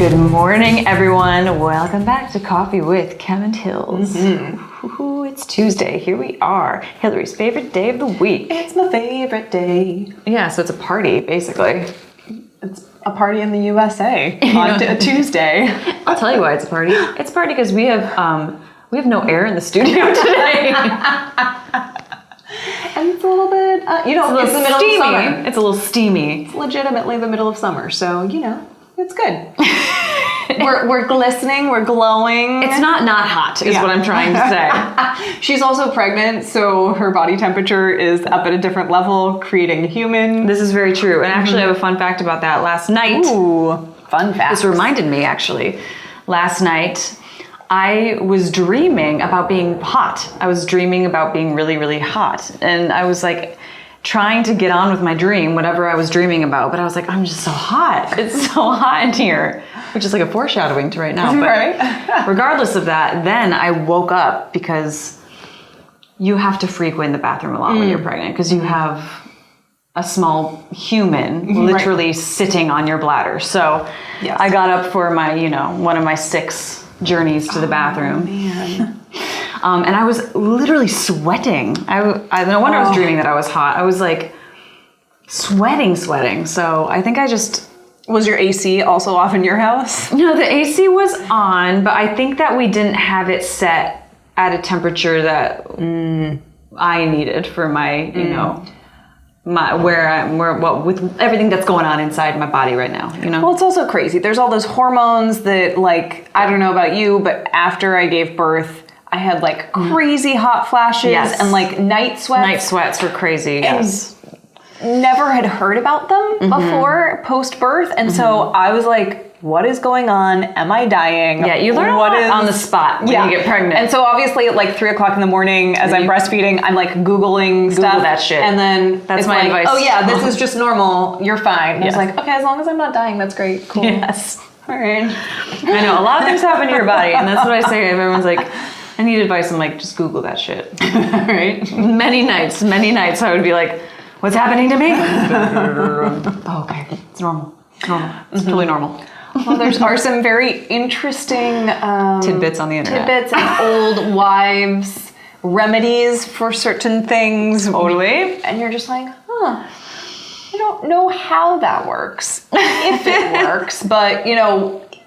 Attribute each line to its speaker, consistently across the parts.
Speaker 1: Good morning, everyone. Welcome back to Coffee with Kem and Hills. Ooh, it's Tuesday. Here we are. Hillary's favorite day of the week.
Speaker 2: It's my favorite day.
Speaker 1: Yeah, so it's a party, basically.
Speaker 2: It's a party in the USA on a Tuesday.
Speaker 1: I'll tell you why it's a party. It's a party because we have no air in the studio today.
Speaker 2: And it's a little bit, it's the middle
Speaker 1: steamy.
Speaker 2: of summer.
Speaker 1: It's a little steamy.
Speaker 2: It's legitimately the middle of summer, so, it's good. We're glistening, we're glowing.
Speaker 1: It's not hot, is what I'm trying to say.
Speaker 2: She's also pregnant, so her body temperature is up at a different level, creating a human.
Speaker 1: This is very true. And actually, I have a fun fact about that. Last night,
Speaker 2: Ooh, fun fact.
Speaker 1: this reminded me, actually. Last night, I was dreaming about being hot. I was dreaming about being really, really hot. And I was like trying to get on with my dream, whatever I was dreaming about. But I was like, I'm just so hot. It's so hot in here. Which is like a foreshadowing to right now. But
Speaker 2: right.
Speaker 1: Regardless of that, then I woke up because you have to frequent the bathroom a lot when you're pregnant because you have a small human literally sitting on your bladder. So
Speaker 2: Yes.
Speaker 1: I got up for my, one of my 6 journeys to the bathroom.
Speaker 2: Man.
Speaker 1: And I was literally sweating. No wonder I was dreaming that I was hot. I was like sweating. So I think I just...
Speaker 2: Was your AC also off in your house?
Speaker 1: No, the AC was on, but I think that we didn't have it set at a temperature that I needed for my, with everything that's going on inside my body right now,
Speaker 2: Well, it's also crazy. There's all those hormones that, I don't know about you, but after I gave birth, I had crazy hot flashes and night sweats.
Speaker 1: Night sweats were crazy, yes.
Speaker 2: Never had heard about them before post-birth, and so I was like, what is going on? Am I dying?
Speaker 1: Yeah, you learn a lot on the spot when you get pregnant.
Speaker 2: And so obviously at 3:00 in the morning as I'm breastfeeding, I'm Googling stuff.
Speaker 1: that shit.
Speaker 2: And then
Speaker 1: that's my advice.
Speaker 2: Oh yeah, this is just normal. You're fine. Yes. I was like, okay, as long as I'm not dying, that's great. Cool.
Speaker 1: Yes.
Speaker 2: All right.
Speaker 1: I know, a lot of things happen to your body, and that's what I say. Everyone's like, I need advice. I'm like, just Google that shit.
Speaker 2: All right.
Speaker 1: Many nights I would be like, what's happening to me? Oh, okay. It's normal. It's totally normal.
Speaker 2: Well, there are some very interesting
Speaker 1: tidbits on the internet.
Speaker 2: Tidbits and old wives' remedies for certain things.
Speaker 1: Totally.
Speaker 2: And you're just like, I don't know how that works. If it works, but,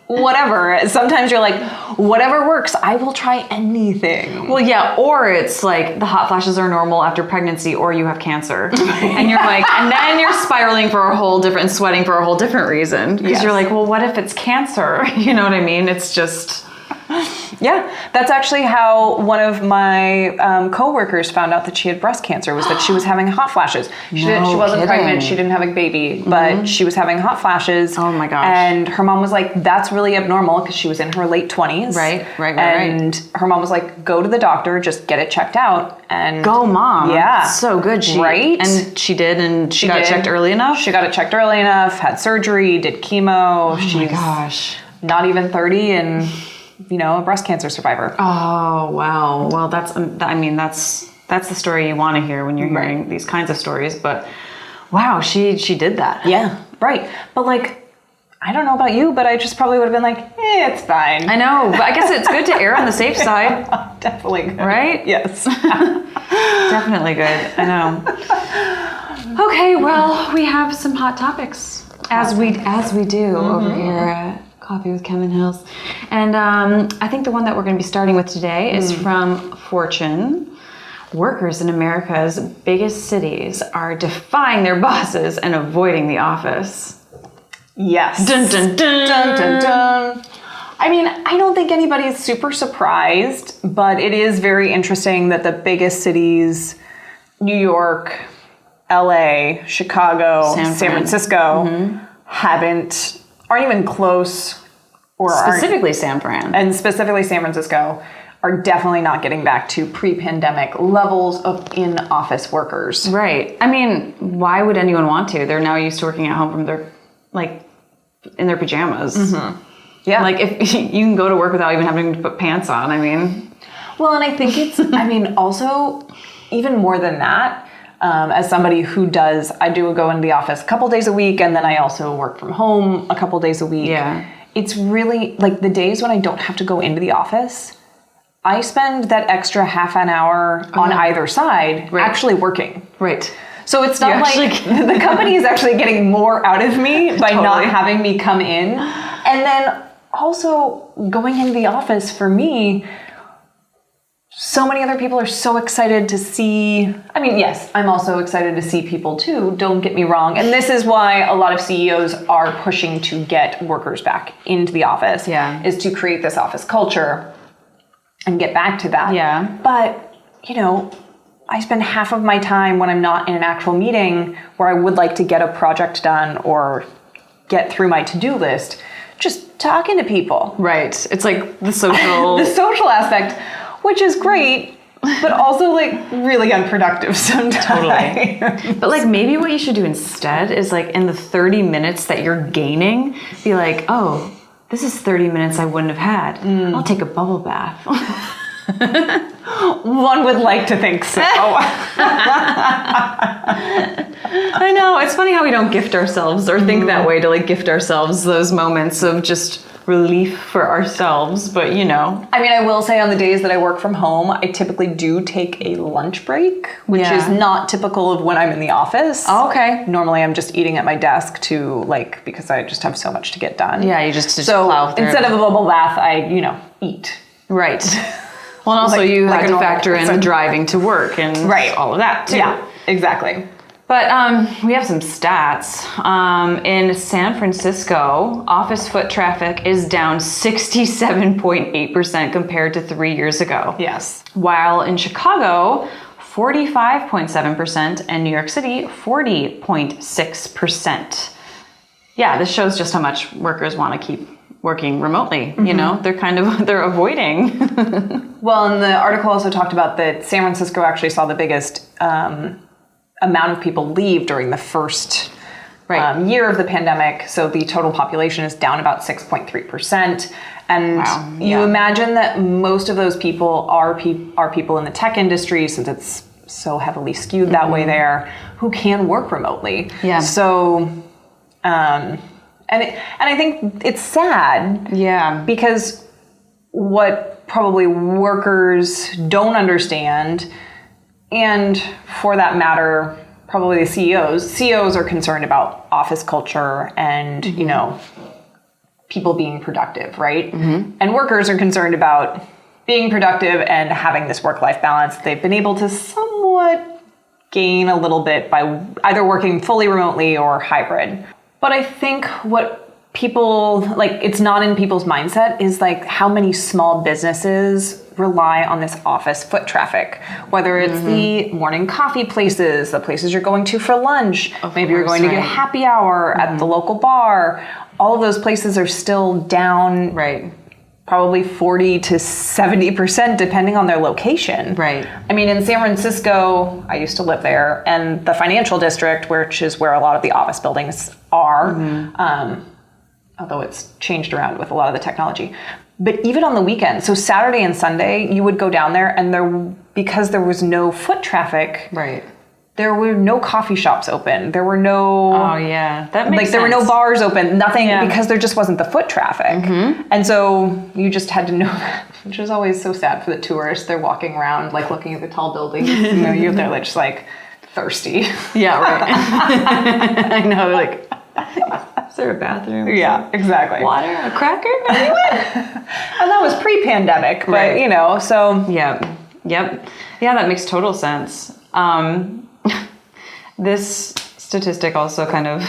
Speaker 2: whatever. Sometimes you're like, whatever works, I will try anything.
Speaker 1: Well, yeah, or it's like the hot flashes are normal after pregnancy, or you have cancer. And you're like, and then you're spiraling for a whole different, sweating for a whole different reason. Because you're like, well, what if it's cancer? You know what I mean? It's just...
Speaker 2: Yeah, that's actually how one of my coworkers found out that she had breast cancer, was that she was having hot flashes. She wasn't pregnant, she didn't have a baby, but she was having hot flashes.
Speaker 1: Oh my gosh.
Speaker 2: And her mom was like, that's really abnormal, because she was in her late 20s.
Speaker 1: Right.
Speaker 2: And her mom was like, go to the doctor, just get it checked out. And
Speaker 1: go, Mom.
Speaker 2: Yeah.
Speaker 1: So good.
Speaker 2: Right?
Speaker 1: And she did, and she got it checked early enough?
Speaker 2: She got it checked early enough, had surgery, did chemo.
Speaker 1: Oh my gosh.
Speaker 2: Not even 30 and... a breast cancer survivor.
Speaker 1: Oh, wow. Well, that's the story you want to hear when you're hearing these kinds of stories. But wow, she did that.
Speaker 2: Yeah, right. But I don't know about you, but I just probably would have been like, it's fine.
Speaker 1: I know, but I guess it's good to err on the safe side.
Speaker 2: Definitely good.
Speaker 1: Right?
Speaker 2: Yes.
Speaker 1: Definitely good. I know. Okay, well, we have some hot topics as we do over here at Coffee with Kem and Hills. And I think the one that we're going to be starting with today is from Fortune. Workers in America's biggest cities are defying their bosses and avoiding the office.
Speaker 2: Yes.
Speaker 1: Dun, dun, dun.
Speaker 2: Dun, dun, dun. I mean, I don't think anybody's super surprised, but it is very interesting that the biggest cities, New York, LA, Chicago, San Francisco, aren't even close, or
Speaker 1: specifically San Fran.
Speaker 2: And specifically San Francisco are definitely not getting back to pre-pandemic levels of in-office workers.
Speaker 1: Right. I mean, why would anyone want to? They're now used to working at home from their, in their pajamas. Mm-hmm.
Speaker 2: Yeah.
Speaker 1: If you can go to work without even having to put pants on, I mean.
Speaker 2: Well, and I think it's, also, even more than that, as somebody who I do go into the office a couple days a week, and then I also work from home a couple days a week.
Speaker 1: Yeah.
Speaker 2: it's really like the days when I don't have to go into the office, I spend that extra half an hour on either side actually working.
Speaker 1: Right.
Speaker 2: So it's not like the company is actually getting more out of me by not having me come in. And then also going into the office for me, so many other people are so excited to see. I mean, yes, I'm also excited to see people too, don't get me wrong. And this is why a lot of CEOs are pushing to get workers back into the office, is to create this office culture and get back to that.
Speaker 1: Yeah.
Speaker 2: But, you know, I spend half of my time when I'm not in an actual meeting where I would like to get a project done or get through my to-do list, just talking to people.
Speaker 1: Right. It's like the social...
Speaker 2: the social aspect, which is great, but also like really unproductive sometimes.
Speaker 1: Totally. But like maybe what you should do instead is like in the 30 minutes that you're gaining, be like, oh, this is 30 minutes I wouldn't have had. I'll take a bubble bath.
Speaker 2: One would like to think so.
Speaker 1: I know. It's funny how we don't gift ourselves or think that way to like gift ourselves those moments of just relief for ourselves. But you know.
Speaker 2: I mean, I will say on the days that I work from home, I typically do take a lunch break, which is not typical of when I'm in the office.
Speaker 1: Oh, okay.
Speaker 2: Normally I'm just eating at my desk because I just have so much to get done.
Speaker 1: Yeah, you just
Speaker 2: so
Speaker 1: plow through.
Speaker 2: Instead of a bubble bath, I, eat.
Speaker 1: Right. Well, and also you had to factor in the driving to work and all of that too.
Speaker 2: Yeah, exactly.
Speaker 1: But we have some stats. In San Francisco, office foot traffic is down 67.8% compared to 3 years ago.
Speaker 2: Yes.
Speaker 1: While in Chicago, 45.7%, and New York City, 40.6%. Yeah, this shows just how much workers want to keep working remotely. You know, they're avoiding.
Speaker 2: Well, and the article also talked about that San Francisco actually saw the biggest amount of people leave during the first year of the pandemic. So the total population is down about 6.3%. And you imagine that most of those people are people in the tech industry, since it's so heavily skewed that way there, who can work remotely.
Speaker 1: Yeah.
Speaker 2: So, and I think it's sad. Yeah. Because what probably workers don't understand, and for that matter, probably the CEOs are concerned about office culture and, people being productive, right? And workers are concerned about being productive and having this work-life balance they've been able to somewhat gain a little bit by either working fully remotely or hybrid. But I think what people, it's not in people's mindset is how many small businesses rely on this office foot traffic, whether it's the morning coffee places, the places you're going to for lunch, maybe you're going to get happy hour at the local bar. All of those places are still down, probably 40 to 70% depending on their location. Right. I mean, in San Francisco, I used to live there, and the financial district, which is where a lot of the office buildings are, although it's changed around with a lot of the technology. But even on the weekend, so Saturday and Sunday, you would go down there, and because there was no foot traffic, there were no coffee shops open. There were no...
Speaker 1: Oh, yeah. That makes sense.
Speaker 2: There were no bars open, nothing, because there just wasn't the foot traffic. And so you just had to know that, which is always so sad for the tourists. They're walking around, looking at the tall buildings. They're just, thirsty. Yeah, right.
Speaker 1: I know, is there a bathroom?
Speaker 2: Yeah, exactly.
Speaker 1: Water? A cracker?
Speaker 2: And that was pre-pandemic, but, so...
Speaker 1: Yep. Yeah, that makes total sense. This statistic also it kind of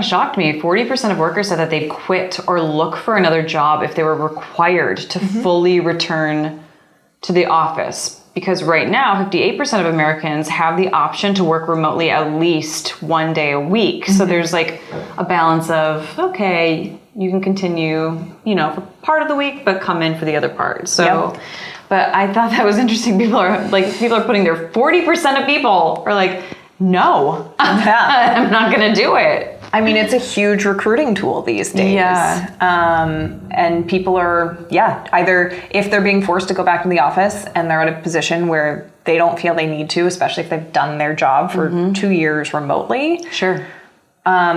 Speaker 1: shocked me. 40% of workers said that they'd quit or look for another job if they were required to fully return to the office. Because right now, 58% of Americans have the option to work remotely at least one day a week. So there's a balance of, okay, you can continue, for part of the week, but come in for the other part. So, but I thought that was interesting. People are putting their 40% of people are no, I'm not going to do it.
Speaker 2: I mean, it's a huge recruiting tool these days. Yeah. And people are, either if they're being forced to go back to the office and they're at a position where they don't feel they need to, especially if they've done their job for 2 years remotely.
Speaker 1: Sure.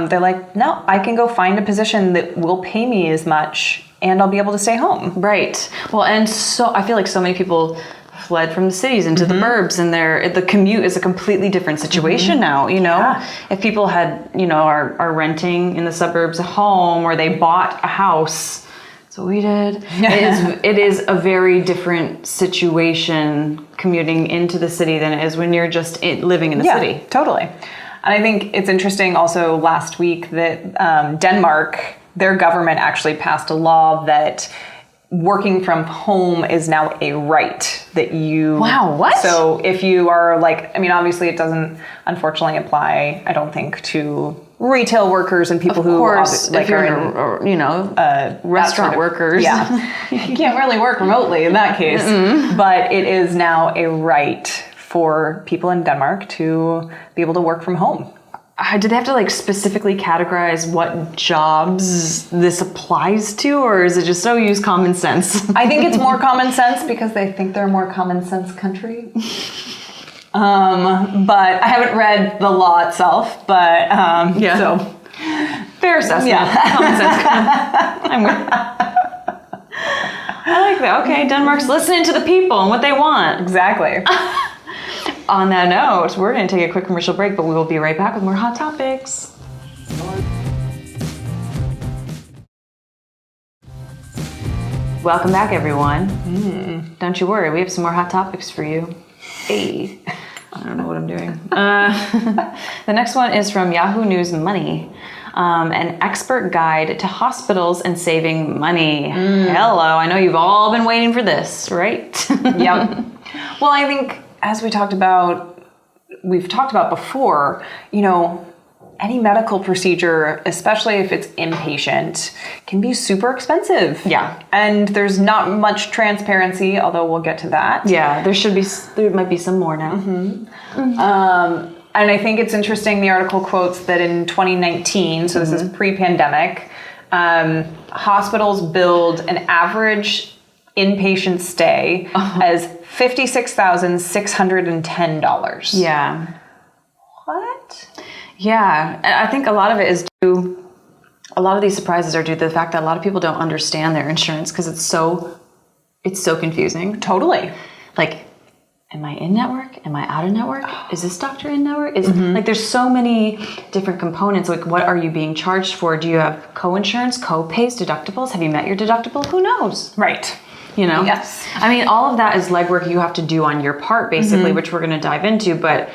Speaker 2: they're like, no, I can go find a position that will pay me as much and I'll be able to stay home.
Speaker 1: Right. Well, and so I feel like so many people fled from the cities into the burbs, and the commute is a completely different situation now, you know?
Speaker 2: Yeah.
Speaker 1: If people had, are renting in the suburbs a home, or they bought a house, that's what we did. It is a very different situation commuting into the city than it is when you're just living in the city.
Speaker 2: Totally. And I think it's interesting also last week that Denmark, their government actually passed a law that working from home is now a right that you...
Speaker 1: Wow, what?
Speaker 2: So if you are obviously it doesn't unfortunately apply, I don't think, to retail workers and people
Speaker 1: Of course, if you're
Speaker 2: are
Speaker 1: in restaurant workers.
Speaker 2: Yeah. You can't really work remotely in that case. But it is now a right for people in Denmark to be able to work from home.
Speaker 1: Do they have to specifically categorize what jobs this applies to, or is it just so use common sense?
Speaker 2: I think it's more common sense because they think they're a more common sense country. But I haven't read the law itself, but so
Speaker 1: fair assessment.
Speaker 2: Yeah.
Speaker 1: Common sense. I like that. Okay, Denmark's listening to the people and what they want.
Speaker 2: Exactly.
Speaker 1: On that note, we're going to take a quick commercial break, but we will be right back with more hot topics. Welcome back, everyone. Don't you worry, we have some more hot topics for you. Hey, I don't know what I'm doing. The next one is from Yahoo News Money. An expert guide to hospitals and saving money. Hello, I know you've all been waiting for this, right?
Speaker 2: Yep. Well, I think as we've talked about before, any medical procedure, especially if it's inpatient, can be super expensive.
Speaker 1: Yeah.
Speaker 2: And there's not much transparency, although we'll get to that.
Speaker 1: Yeah, there might be some more now.
Speaker 2: And I think it's interesting, the article quotes that in 2019, so this is pre-pandemic, hospitals billed an average inpatient stay as $56,610.
Speaker 1: Yeah.
Speaker 2: What?
Speaker 1: Yeah. I think a lot of it is a lot of these surprises are due to the fact that a lot of people don't understand their insurance because it's so confusing.
Speaker 2: Totally.
Speaker 1: Am I in network? Am I out of network? Is this doctor in network? There's so many different components. What are you being charged for? Do you have co-insurance, co-pays, deductibles? Have you met your deductible? Who knows?
Speaker 2: Right.
Speaker 1: Yes. All of that is legwork you have to do on your part, basically, which we're going to dive into. But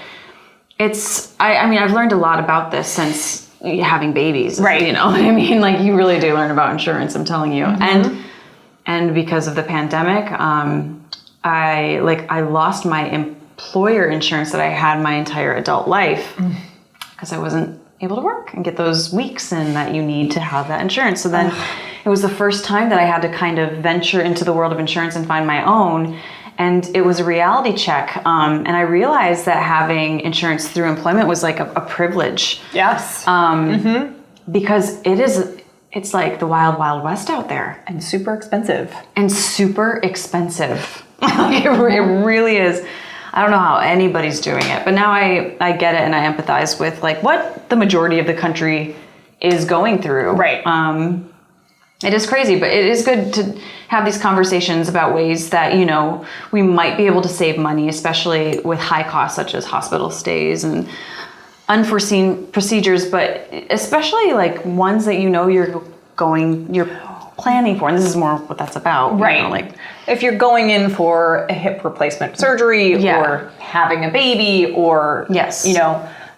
Speaker 1: I've learned a lot about this since having babies.
Speaker 2: Right.
Speaker 1: You know what I mean? You really do learn about insurance, I'm telling you. And because of the pandemic, I lost my employer insurance that I had my entire adult life because I wasn't able to work and get those weeks in that you need to have that insurance. So then it was the first time that I had to kind of venture into the world of insurance and find my own. And it was a reality check. And I realized that having insurance through employment was like a privilege.
Speaker 2: Yes.
Speaker 1: Because it's like the wild, wild west out there.
Speaker 2: And super expensive.
Speaker 1: It really is. I don't know how anybody's doing it, but now I get it and I empathize with what the majority of the country is going through.
Speaker 2: Right.
Speaker 1: It is crazy, but it is good to have these conversations about ways that, we might be able to save money, especially with high costs such as hospital stays and unforeseen procedures, but especially ones that you're planning for, and this is more what that's about.
Speaker 2: Right. If you're going in for a hip replacement surgery or having a baby or,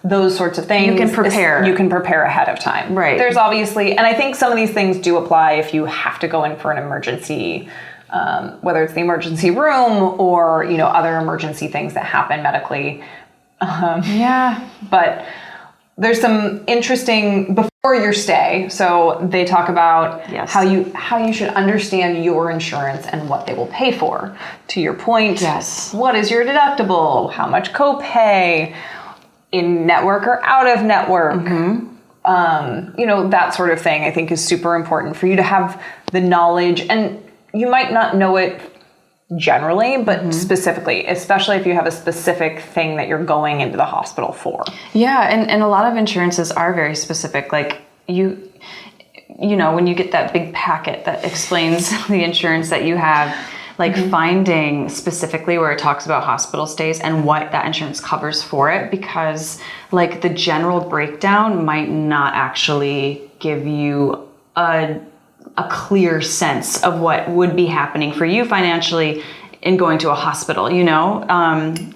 Speaker 2: those sorts of things.
Speaker 1: You can prepare.
Speaker 2: You can prepare ahead of time.
Speaker 1: Right.
Speaker 2: There's obviously, and I think some of these things do apply if you have to go in for an emergency, whether it's the emergency room or, other emergency things that happen medically. But there's some interesting before your stay. So they talk about how you should understand your insurance and what they will pay for. To your point, what is your deductible? How much copay? In network or out of network? That sort of thing I think is super important for you to have the knowledge, and you might not know it generally, but specifically, especially if you have a specific thing that you're going into the hospital for.
Speaker 1: Yeah, and a lot of insurances are very specific. Like you know, when you get that big packet that explains the insurance that you have, like finding specifically where it talks about hospital stays and what that insurance covers for it, because like the general breakdown might not actually give you a clear sense of what would be happening for you financially in going to a hospital, you know?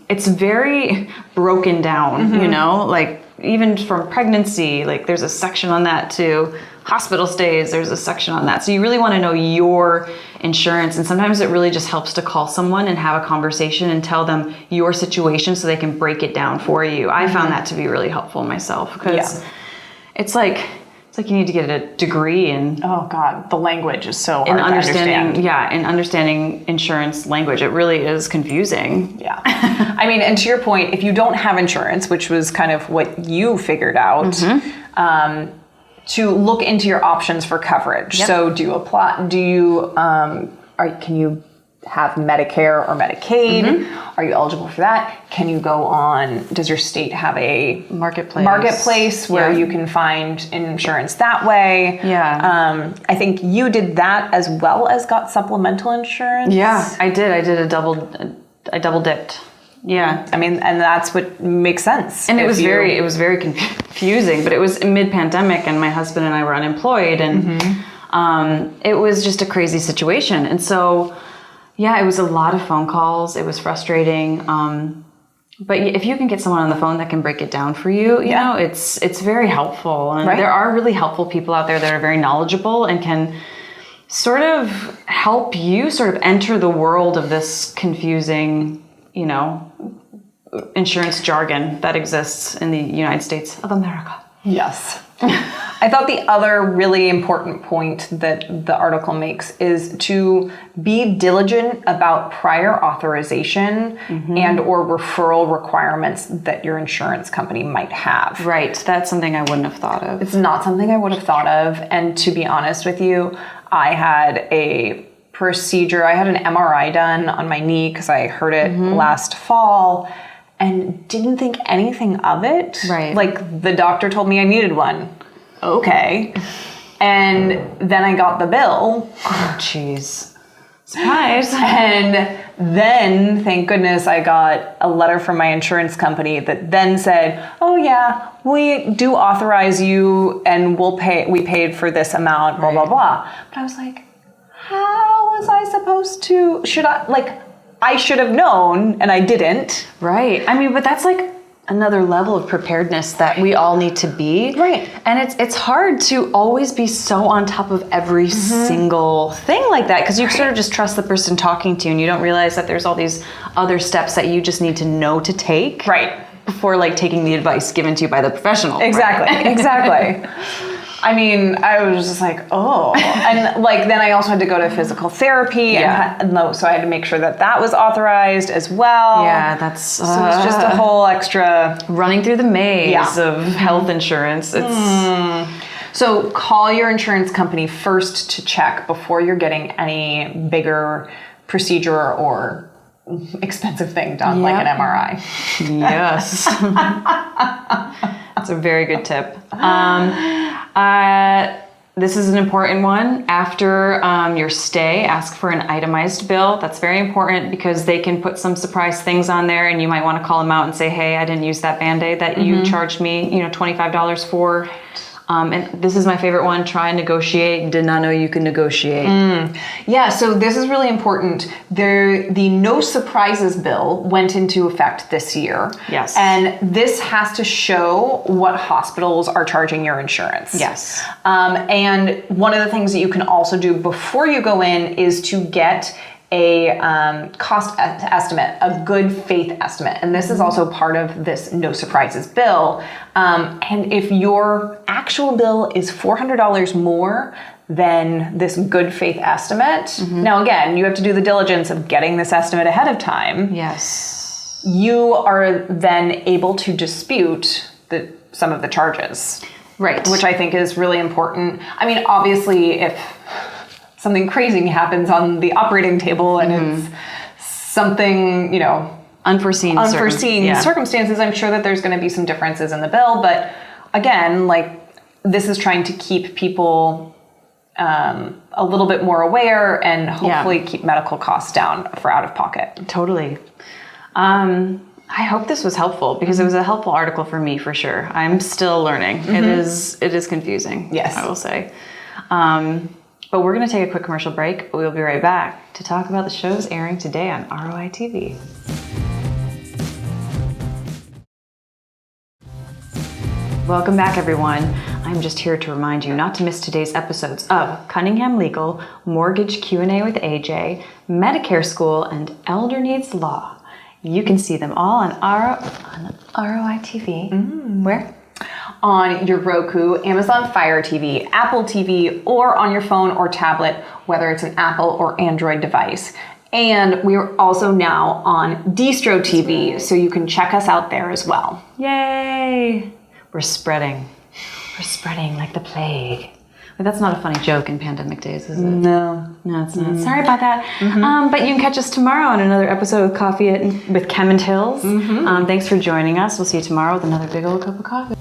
Speaker 1: It's very broken down, you know, like even from pregnancy, like there's a section on that too. Hospital stays, there's a section on that. So you really want to know your insurance. And sometimes it really just helps to call someone and have a conversation and tell them your situation so they can break it down for you. I found that to be really helpful myself, because it's like you need to get a degree in...
Speaker 2: Oh God, the language is so hard to
Speaker 1: understand. Yeah, in understanding insurance language. It really is confusing.
Speaker 2: Yeah. I mean, and to your point, if you don't have insurance, which was kind of what you figured out, to look into your options for coverage.
Speaker 1: Yep.
Speaker 2: So do you apply, can you have Medicare or Medicaid? Are you eligible for that? Can you go on, does your state have a marketplace where you can find insurance that way?
Speaker 1: Yeah.
Speaker 2: I think you did that as well as got supplemental insurance.
Speaker 1: Yeah, I did. I double dipped. Yeah.
Speaker 2: I mean, and that's what makes sense.
Speaker 1: And it was very confusing, but it was mid-pandemic and my husband and I were unemployed, and it was just a crazy situation. And so, yeah, it was a lot of phone calls. It was frustrating. But if you can get someone on the phone that can break it down for you, you know, it's very helpful. And there are really helpful people out there that are very knowledgeable and can sort of help you sort of enter the world of this confusing, you know, insurance jargon that exists in the United States of America.
Speaker 2: Yes. I thought the other really important point that the article makes is to be diligent about prior authorization and or referral requirements that your insurance company might have.
Speaker 1: Right. That's something I wouldn't have thought of.
Speaker 2: It's not something I would have thought of. And to be honest with you, I had a procedure. I had an MRI done on my knee because I hurt it last fall and didn't think anything of it.
Speaker 1: Right.
Speaker 2: Like the doctor told me I needed one. Okay. And then I got the bill.
Speaker 1: Oh, jeez. Surprise.
Speaker 2: And then, thank goodness, I got a letter from my insurance company that then said, oh yeah, we do authorize you and we paid for this amount, blah, blah, blah. But I was like, how was I supposed to, I should have known and I didn't.
Speaker 1: Right. I mean, but that's like another level of preparedness that we all need to be.
Speaker 2: Right.
Speaker 1: And it's hard to always be so on top of every single thing like that, because you sort of just trust the person talking to you and you don't realize that there's all these other steps that you just need to know to take.
Speaker 2: Right.
Speaker 1: Before like taking the advice given to you by the professional.
Speaker 2: Exactly.
Speaker 1: Right?
Speaker 2: Exactly. I mean, I was just like, oh. And like, then I also had to go to physical therapy. So I had to make sure that was authorized as well.
Speaker 1: Yeah, that's...
Speaker 2: So it's just a whole extra...
Speaker 1: Running through the maze of health insurance. It's...
Speaker 2: So call your insurance company first to check before you're getting any bigger procedure or expensive thing done, like an MRI.
Speaker 1: Yes. That's a very good tip. This is an important one. After your stay, ask for an itemized bill. That's very important because they can put some surprise things on there and you might want to call them out and say, hey, I didn't use that Band-Aid that you charged me, $25 for. And this is my favorite one. Try and negotiate. Did not know you could negotiate.
Speaker 2: Yeah, so this is really important. The no surprises bill went into effect this year.
Speaker 1: Yes.
Speaker 2: And this has to show what hospitals are charging your insurance.
Speaker 1: Yes.
Speaker 2: And one of the things that you can also do before you go in is to get a cost estimate, a good faith estimate. And this is also part of this no surprises bill. And if your actual bill is $400 more than this good faith estimate, now again, you have to do the diligence of getting this estimate ahead of time.
Speaker 1: Yes.
Speaker 2: You are then able to dispute some of the charges.
Speaker 1: Right.
Speaker 2: Which I think is really important. I mean, obviously, if something crazy happens on the operating table and it's something,
Speaker 1: unforeseen
Speaker 2: circumstances, I'm sure that there's going to be some differences in the bill. But again, this is trying to keep people a little bit more aware and hopefully keep medical costs down for out of pocket.
Speaker 1: Totally. I hope this was helpful because it was a helpful article for me for sure. I'm still learning. It is confusing.
Speaker 2: Yes,
Speaker 1: I will say. But we're going to take a quick commercial break. We'll be right back to talk about the shows airing today on ROI TV. Welcome back, everyone. I'm just here to remind you not to miss today's episodes of Cunningham Legal, Mortgage Q&A with AJ, Medicare School, and Elder Needs Law. You can see them all on ROI TV. Where?
Speaker 2: On your Roku, Amazon Fire TV, Apple TV, or on your phone or tablet, whether it's an Apple or Android device. And we are also now on Distro TV, so you can check us out there as well.
Speaker 1: Yay! We're spreading. We're spreading like the plague. But that's not a funny joke in pandemic days, is it?
Speaker 2: No,
Speaker 1: it's not. Sorry about that. But you can catch us tomorrow on another episode of Coffee with Kem and Hills. Thanks for joining us. We'll see you tomorrow with another big old cup of coffee.